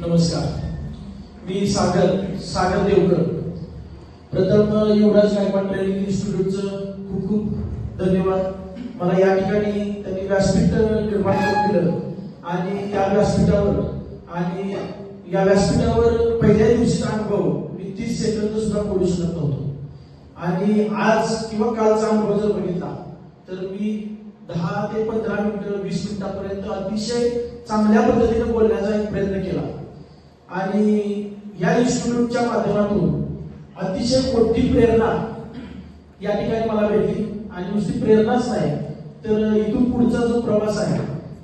नमस्कार, मी सागर देवकर. प्रथम युवराज गायकवाड ट्रेनिंग इन्स्टिट्यूटचं खूप खूप धन्यवाद. मला या ठिकाणी त्यांनी व्यासपीठ निर्माण करून दिलं आणि या व्यासपीठावर पहिल्या दिवशीचा अनुभव मी 30 सेकंद सुद्धा बोलू शकत नव्हतो. आणि आज किंवा कालचा अनुभव जर बघितला तर मी 10 ते 15 मिनिटं 20 मिनिटापर्यंत अतिशय चांगल्या पद्धतीने बोलण्याचा एक प्रयत्न केला. आणि या इन्स्टिट्यूटच्या माध्यमातून अतिशय मोठी प्रेरणा या ठिकाणी मला भेटली. आणि नुसती प्रेरणाच नाही तर इथून पुढचा जो प्रवास आहे,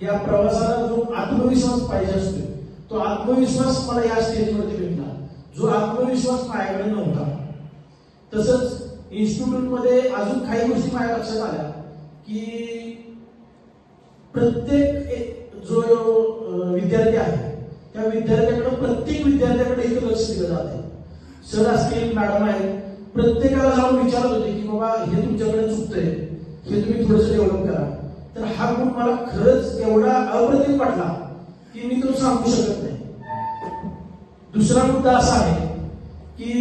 या प्रवासाला जो आत्मविश्वास पाहिजे असतो, तो आत्मविश्वास मला या स्टेजवरती भेटला, जो आत्मविश्वास माझ्याकडे नव्हता. तसंच इन्स्टिट्यूटमध्ये अजून काही गोष्टी माझ्या लक्षात आल्या की प्रत्येक जो विद्यार्थी आहे त्या विद्यार्थ्याकडे, प्रत्येक विद्यार्थ्याकडे इथं लक्ष दिलं जाते. सर असतील, मॅडम आहेत, प्रत्येकाला जाऊन विचारत होते की बाबा हे तुमच्याकडे चुकतंय, हे तुम्ही थोडंसं डेव्हलप करा. तर हा गुण मला खरंच एवढा अप्रतिम वाटला की मी तो सांगू शकत नाही. दुसरा मुद्दा असा आहे की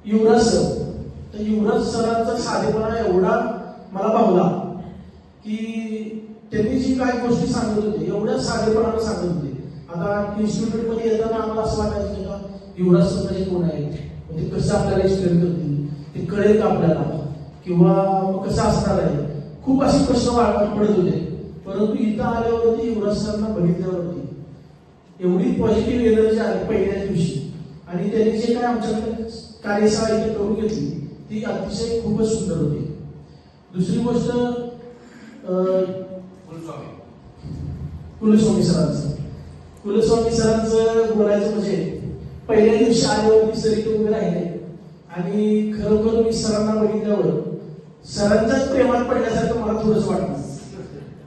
युवराज सरांचा साधेपणा एवढा मला भावला की त्यांनी जी काही गोष्टी सांगत होते एवढ्या साधेपणाने सांगत होते. आता इन्स्टिट्यूट मध्ये येताना आम्हाला असं वाटायचं की का युवराज सर म्हणजे कोण आहे, म्हणजे कसं आपल्याला एक्सप्लेन करतील, ते कळेल का आपल्याला, किंवा कसं असणार आहे, खूप असे प्रश्न पडत होते. परंतु इथं आल्यावरती युवराज सरांना बघितल्यावरती एवढी पॉझिटिव्ह एनर्जी आली पहिल्या दिवशी. आणि त्यांनी जे काय आमच्याकडे कार्यशाळा इथे करून घेतली ती अतिशय खूपच सुंदर होती. दुसरी गोष्ट कुलस्वामी सरांचं बोलायचं म्हणजे पहिल्या दिवशी आल्यावरती सर इथे उभे राहिले आणि खरोखर मी सरांना बघितल्यावर सरांच्याच प्रेमात पडल्यासारखं मला थोडंच वाटलं.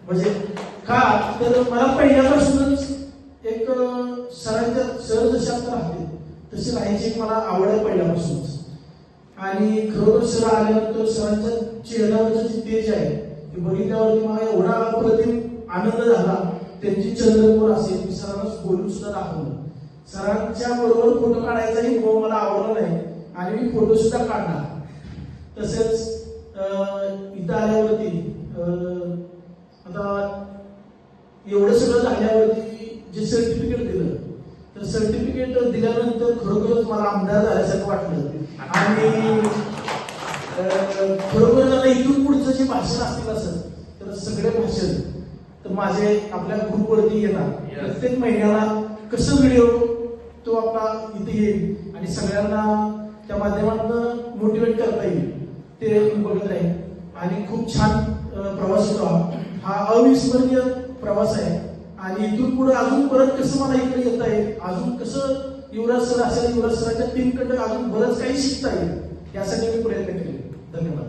म्हणजे का तर मला पहिल्यापासूनच एक सर जसे आता राहते तसे राहायची एक मला आवड आहे पहिल्यापासूनच. आणि खरोखर सर आल्यानंतर सरांच्या चेहऱ्यावरचं जे तेज आहे ते बघितल्यावरती मला एवढा अप्रतिम आनंद झाला. त्यांची चंद्रपूर असेल, मी सरांना बोलून सुद्धा दाखवलं. सरांच्या बरोबर फोटो काढायचाही मला आवडला नाही आणि मी फोटो सुद्धा काढला. तसेच इथं आल्यावरती आता एवढं सगळं झाल्यावरती जे सर्टिफिकेट दिलं, तर सर्टिफिकेट दिल्यानंतर खरोखरच मला आमदार झाल्यासारखं वाटलं. आणि खरोखर त्यांना इथून पुढचं जे भाषण असतील असं तर सगळे भाषण तर माझे आपल्या ग्रुपवरती येणार. प्रत्येक महिन्याला कसं व्हिडिओ तो आपला इथे येईल आणि सगळ्यांना त्या माध्यमातून मोटिवेट करता येईल ते मी बघत राहील. आणि खूप छान प्रवास होता हा, अविस्मरणीय प्रवास आहे. आणि इथून पुढे अजून परत कसं मला इकडे येता येईल, अजून कसं युवराज सर असेल, युवराज सरांच्या टीमकडे अजून बरंच काही शिकता येईल यासाठी मी प्रयत्न केले. धन्यवाद.